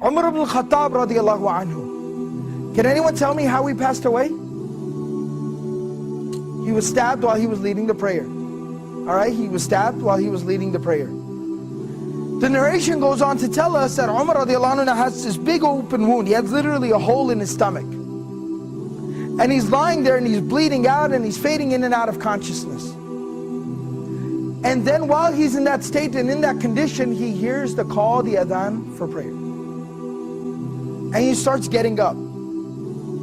Umar ibn al-Khattab radiallahu anhu. Can anyone tell me how he passed away? He was stabbed while he was leading the prayer. Alright, he was stabbed while he was leading the prayer. The narration goes on to tell us that Umar radiallahu anhu has this big open wound. He has literally a hole in his stomach. And he's lying there and he's bleeding out and he's fading in and out of consciousness. And then while he's in that state and in that condition, he hears the call, the adhan for prayer. And he starts getting up.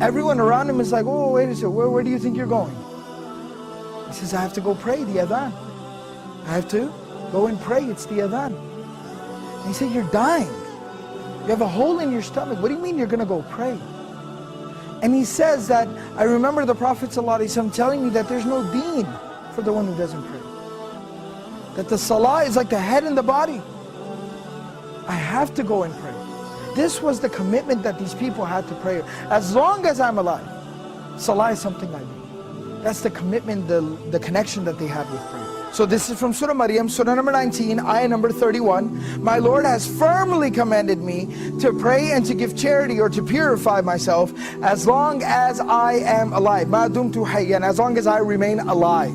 Everyone around him is like, oh, wait a second, where do you think you're going? He says, I have to go pray the adhan. I have to go and pray, it's the adhan. And he said, you're dying. You have a hole in your stomach. What do you mean you're going to go pray? And he says that, I remember the Prophet ﷺ telling me that there's no deen for the one who doesn't pray. That the salah is like the head and the body. I have to go and pray. This was the commitment that these people had to prayer. As long as I'm alive, salah is something I do. That's the commitment, the connection that they had with prayer. So this is from Surah Maryam, Surah number 19, ayah number 31. My Lord has firmly commanded me to pray and to give charity or to purify myself as long as I am alive. Ma dumtu hayyan, as long as I remain alive.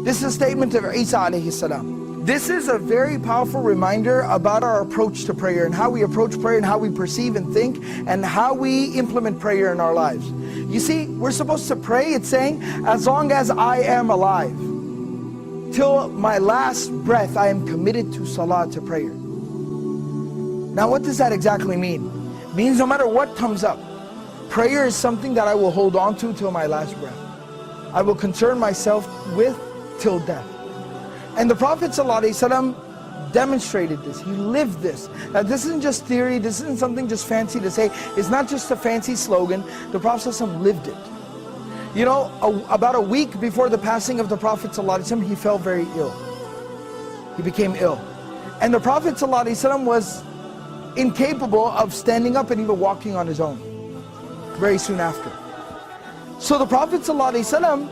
This is a statement of Isa alayhi salam. This is a very powerful reminder about our approach to prayer and how we approach prayer and how we perceive and think and how we implement prayer in our lives. You see, we're supposed to pray, it's saying, as long as I am alive. Till my last breath, I am committed to salah, to prayer. Now what does that exactly mean? It means no matter what comes up, prayer is something that I will hold on to till my last breath. I will concern myself with till death. And the Prophet ﷺ demonstrated this, he lived this. Now this isn't just theory, this isn't something just fancy to say, it's not just a fancy slogan, the Prophet ﷺ lived it. You know, about a week before the passing of the Prophet ﷺ, he fell very ill. He became ill. And the Prophet ﷺ was incapable of standing up and even walking on his own, very soon after. So the Prophet ﷺ,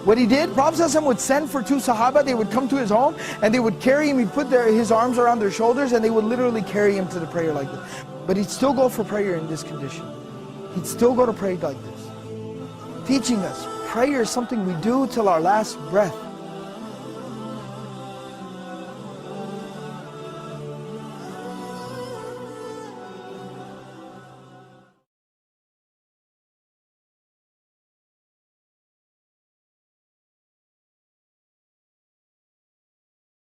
what he did, Prophet ﷺ would send for two Sahaba, they would come to his home and they would carry him, he'd put his arms around their shoulders and they would literally carry him to the prayer like this. But he'd still go for prayer in this condition. He'd still go to pray like this. Teaching us, prayer is something we do till our last breath.